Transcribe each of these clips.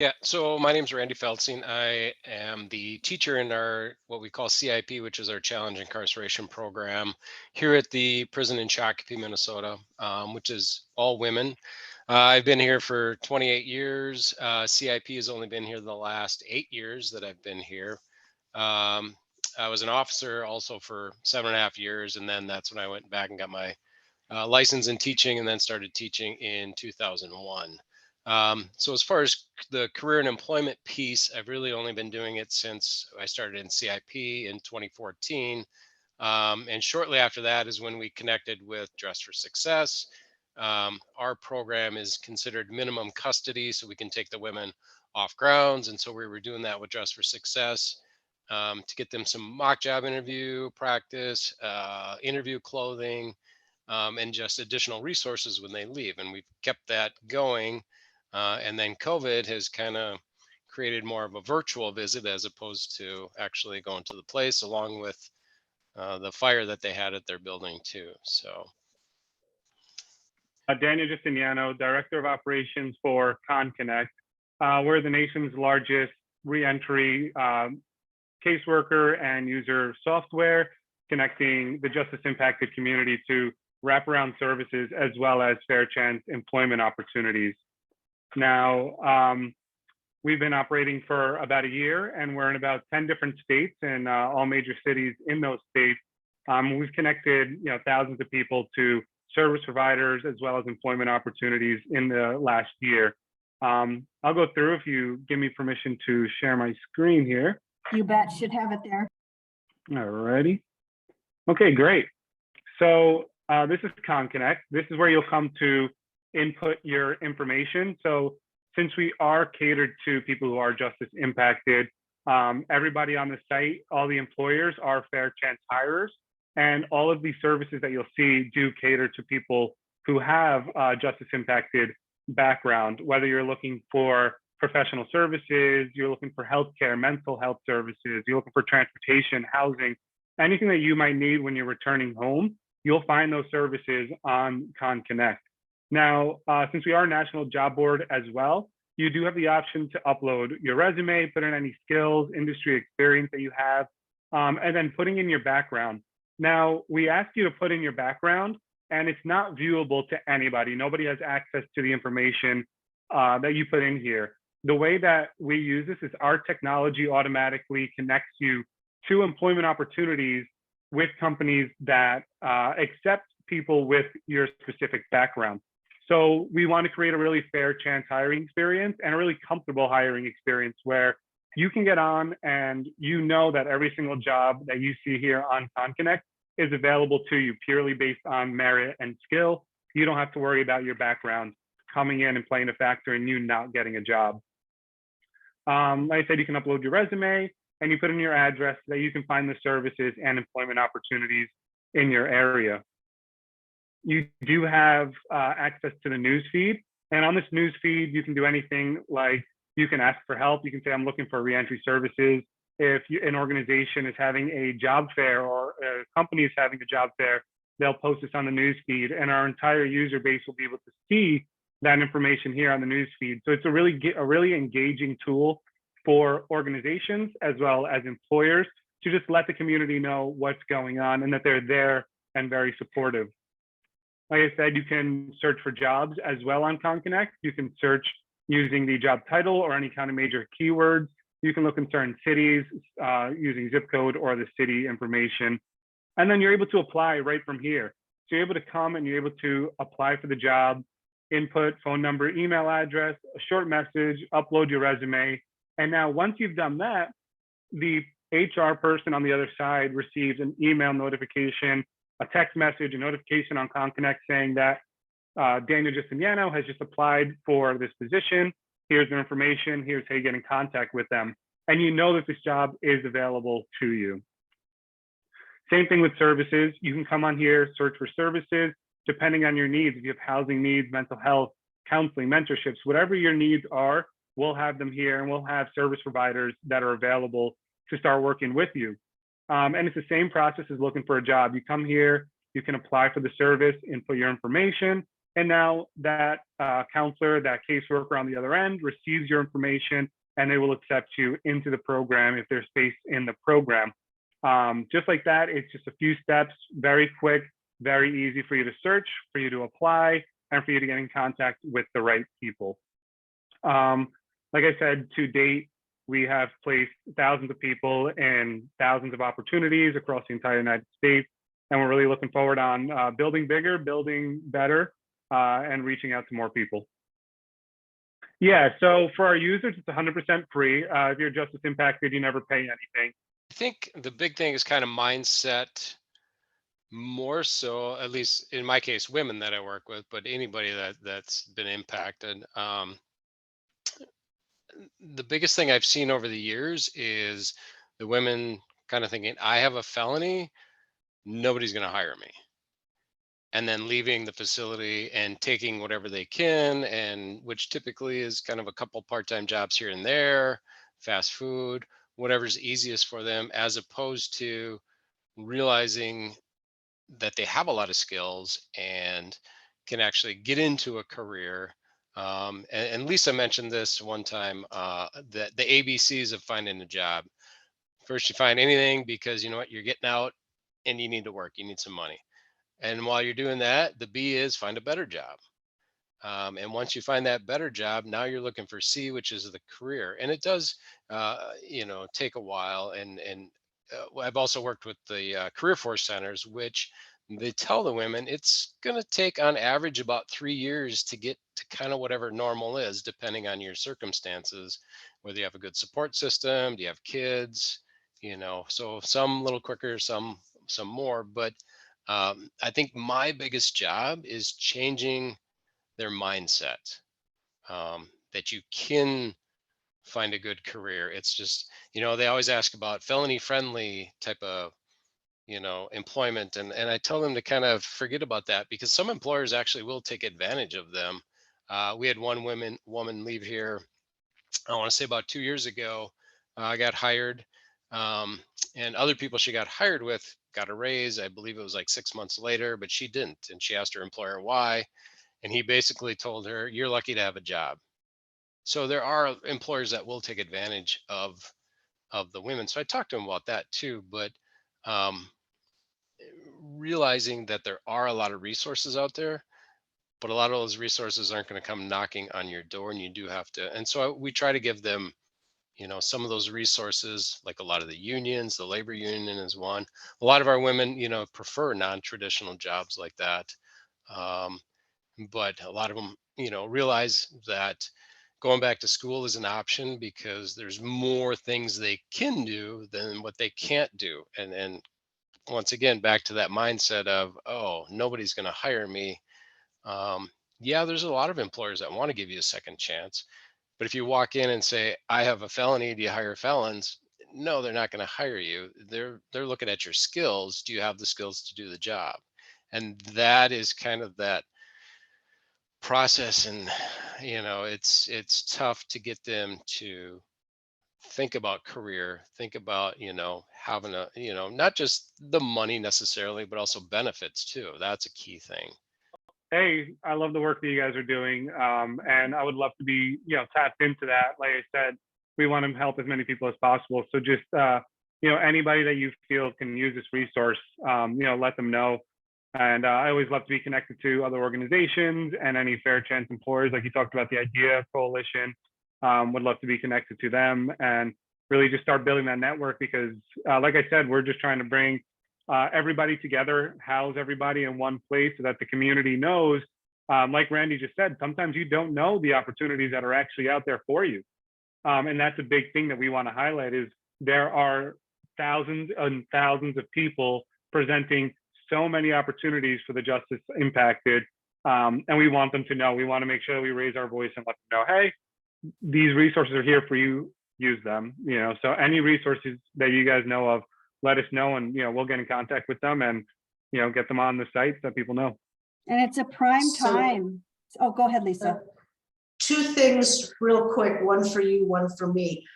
Yeah, so my name's Randy Feldstein. I am the teacher in our what we call CIP, which is our Challenge Incarceration Program here at the prison in Shakopee, Minnesota, which is all women. I've been here for 28 years. CIP has only been here the last 8 years that I've been here. Um, I was an officer also for 7.5 years, and then that's when I went back and got my license in teaching, and then started teaching in 2001. So as far as the career and employment piece, I've really only been doing it since I started in CIP in 2014. And shortly after that is when we connected with Dress for Success. Our program is considered minimum custody, so we can take the women off grounds. And so we were doing that with Dress for Success to get them some mock job interview practice, interview clothing, and just additional resources when they leave. And we've kept that going. And then COVID has kind of created more of a virtual visit as opposed to actually going to the place, along with the fire that they had at their building too. So, Daniel Justiniano, Director of Operations for ConConnect. We're the nation's largest reentry caseworker and user software, connecting the justice impacted community to wraparound services as well as fair chance employment opportunities. Now, we've been operating for about a year, and we're in about 10 different states and all major cities in those states. We've connected thousands of people to service providers as well as employment opportunities in the last year. I'll go through if you give me permission to share my screen here. You bet, should have it there. All righty. Okay, great. So this is ConConnect. This is where you'll come to input your information. So since we are catered to people who are justice impacted, everybody on the site, all the employers are fair chance hirers. And all of these services that you'll see do cater to people who have justice impacted background, whether you're looking for professional services, you're looking for healthcare, mental health services, you're looking for transportation, housing, anything that you might need when you're returning home, you'll find those services on ConConnect. Now, since we are a national job board as well, you do have the option to upload your resume, put in any skills, industry experience that you have, and then putting in your background. Now, we ask you to put in your background, and it's not viewable to anybody. Nobody has access to the information that you put in here. The way that we use this is our technology automatically connects you to employment opportunities with companies that accept people with your specific background. So we want to create a really fair chance hiring experience and a really comfortable hiring experience where you can get on and you know that every single job that you see here on ConConnect is available to you purely based on merit and skill. You don't have to worry about your background coming in and playing a factor in you not getting a job. Like I said, you can upload your resume and you put in your address so that you can find the services and employment opportunities in your area. You do have access to the news feed. And on this news feed, you can do anything like you can ask for help. You can say, I'm looking for reentry services. If an organization is having a job fair or a company is having a job fair, they'll post this on the news feed, and our entire user base will be able to see that information here on the news feed. So it's a really engaging tool for organizations as well as employers to just let the community know what's going on and that they're there and very supportive. Like I said, you can search for jobs as well on ConConnect. You can search using the job title or any kind of major keywords. You can look in certain cities using zip code or the city information. And then you're able to apply right from here. So you're able to come and you're able to apply for the job, input phone number, email address, a short message, upload your resume. And now once you've done that, the HR person on the other side receives an email notification, a text message, a notification on ConConnect saying that Daniel Justiniano has just applied for this position. Here's their information. Here's how you get in contact with them. And you know that this job is available to you. Same thing with services. You can come on here, search for services, depending on your needs. If you have housing needs, mental health, counseling, mentorships, whatever your needs are, we'll have them here, and we'll have service providers that are available to start working with you. And it's the same process as looking for a job. You come here, you can apply for the service, input your information, And now that counselor, that caseworker on the other end receives your information, and they will accept you into the program if there's space in the program. Just like that, it's just a few steps, very quick, very easy for you to search, for you to apply, and for you to get in contact with the right people. Like I said, to date, we have placed thousands of people in thousands of opportunities across the entire United States. And we're really looking forward on building bigger, building better, and reaching out to more people. Yeah, so for our users, it's 100% free. If you're Justice Impacted, you never pay anything. I think the big thing is kind of mindset, more so, at least in my case, women that I work with, but anybody that's been impacted. The biggest thing I've seen over the years is the women kind of thinking, I have a felony, nobody's going to hire me. And then leaving the facility and taking whatever they can, and which typically is kind of a couple part-time jobs here and there, fast food, whatever's easiest for them, as opposed to realizing that they have a lot of skills and can actually get into a career. And Lisa mentioned this one time, that the ABCs of finding a job. First, you find anything, because you know what, you're getting out and you need to work, you need some money. And while you're doing that, the B is find a better job. And once you find that better job, now you're looking for C, which is the career. And it does, take a while. And I've also worked with the career force centers, which they tell the women it's going to take on average about 3 years to get to kind of whatever normal is, depending on your circumstances, whether you have a good support system, do you have kids, so some a little quicker, some more. But I think my biggest job is changing their mindset, that you can find a good career. It's just, they always ask about felony friendly type of, employment. And I tell them to kind of forget about that, because some employers actually will take advantage of them. We had one woman leave here, I want to say about 2 years ago, got hired. And other people she got hired with got a raise. I believe it was like 6 months later, but she didn't. And she asked her employer why. And he basically told her, you're lucky to have a job. So there are employers that will take advantage of the women. So I talked to him about that too. But realizing that there are a lot of resources out there, but a lot of those resources aren't going to come knocking on your door, and you do have to. And so we try to give them, some of those resources, like a lot of the unions, the labor union is one. A lot of our women, prefer non-traditional jobs like that. But a lot of them, realize that going back to school is an option, because there's more things they can do than what they can't do. And once again, back to that mindset of, oh, nobody's going to hire me. Yeah, there's a lot of employers that want to give you a second chance. But if you walk in and say, I have a felony, do you hire felons? No, they're not going to hire you. They're looking at your skills. Do you have the skills to do the job? And that is kind of that process. And, it's tough to get them to think about career, think about, having a, not just the money necessarily, but also benefits too. That's a key thing. Hey, I love the work that you guys are doing, and I would love to be, tapped into that. Like I said, we want to help as many people as possible. So just, anybody that you feel can use this resource, let them know. And I always love to be connected to other organizations and any fair chance employers. Like you talked about the IDEA Coalition, would love to be connected to them and really just start building that network, because like I said, we're just trying to bring everybody together, house everybody in one place so that the community knows, like Randy just said, sometimes you don't know the opportunities that are actually out there for you. And that's a big thing that we want to highlight, is there are thousands and thousands of people presenting so many opportunities for the Justice Impacted. And we want them to know. We want to make sure that we raise our voice and let them know, hey, these resources are here for you, use them. So any resources that you guys know of, let us know, and we'll get in contact with them and get them on the site so that people know. And it's a prime time. Oh, go ahead, Lisa. Two things real quick, one for you, one for me.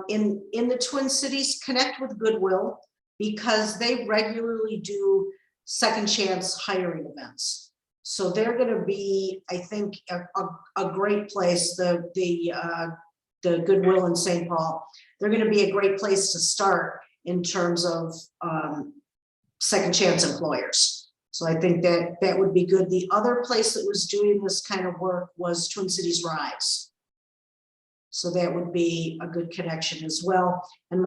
In the Twin Cities, connect with Goodwill, because they regularly do second chance hiring events. So they're going to be, I think, a great place. The Goodwill in St. Paul, they're going to be a great place to start in terms of second chance employers. So I think that would be good. The other place that was doing this kind of work was Twin Cities Rise. So that would be a good connection as well. And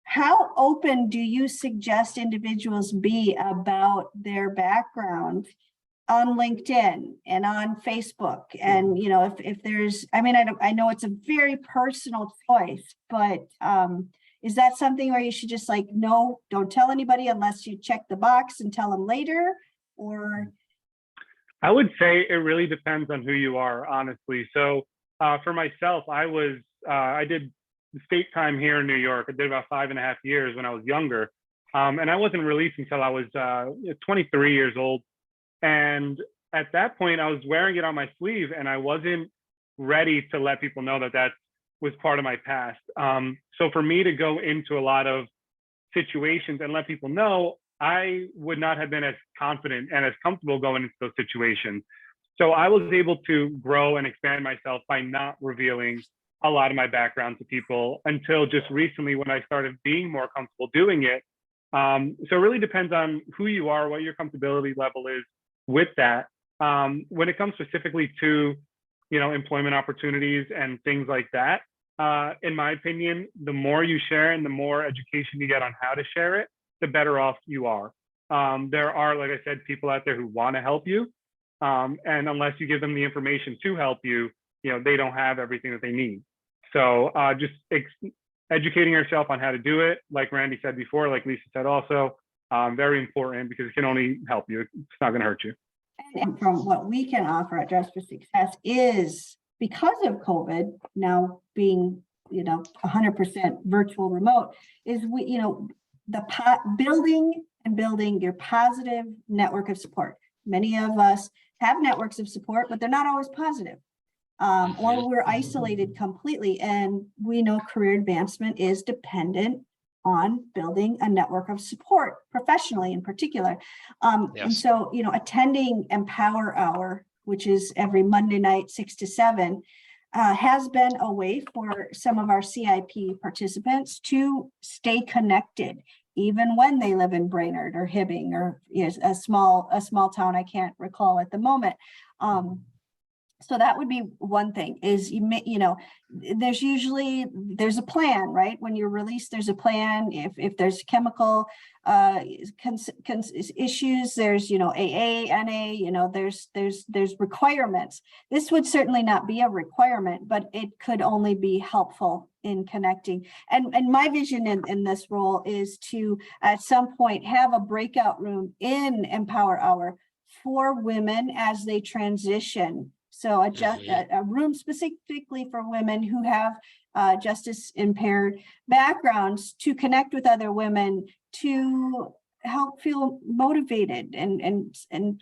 How open do you suggest individuals be about their background on LinkedIn and on Facebook? And, you know, if there's, I mean, I know it's a very personal choice, but is that something where you should just like, no, don't tell anybody unless you check the box and tell them later? Or I would say it really depends on who you are, honestly. So for myself, I did state time here in New York. I did about 5.5 years when I was younger. And I wasn't released until I was 23 years old. And at that point, I was wearing it on my sleeve, and I wasn't ready to let people know that that was part of my past. So for me to go into a lot of situations and let people know, I would not have been as confident and as comfortable going into those situations. So I was able to grow and expand myself by not revealing a lot of my background to people until just recently when I started being more comfortable doing it. So it really depends on who you are, what your comfortability level is with that. When it comes specifically to, you know, employment opportunities and things like that, in my opinion, the more you share and the more education you get on how to share it, the better off you are. There are, like I said, people out there who want to help you. And unless you give them the information to help you, you know, they don't have everything that they need. So just educating yourself on how to do it, like Randy said before, like Lisa said also, very important because it can only help you. It's not going to hurt you. and from what we can offer at Dress for Success is because of COVID now being, you know, 100% virtual remote, is we, you know, building your positive network of support. Many of us have networks of support, but they're not always positive. Or we're isolated completely. And we know career advancement is dependent on building a network of support professionally in particular. And so, you know, attending Empower Hour, which is every Monday night, 6 to 7, has been a way for some of our CIP participants to stay connected, even when they live in Brainerd or Hibbing or a small town I can't recall at the moment. So that would be one thing is, you know, there's a plan, right? When you're released, there's a plan. If there's chemical issues, there's, you know, AA, NA, you know, there's requirements. This would certainly not be a requirement, but it could only be helpful in connecting. And my vision in this role is to, at some point, have a breakout room in Empower Hour for women as they transition. So a room specifically for women who have justice-impaired backgrounds to connect with other women, to help feel motivated and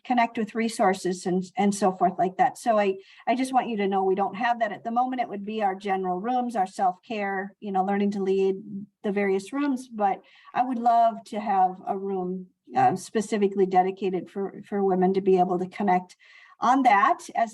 connect with resources and so forth like that. So I just want you to know we don't have that at the moment. It would be our general rooms, our self-care, you know, learning to lead, the various rooms. But I would love to have a room specifically dedicated for women to be able to connect on that as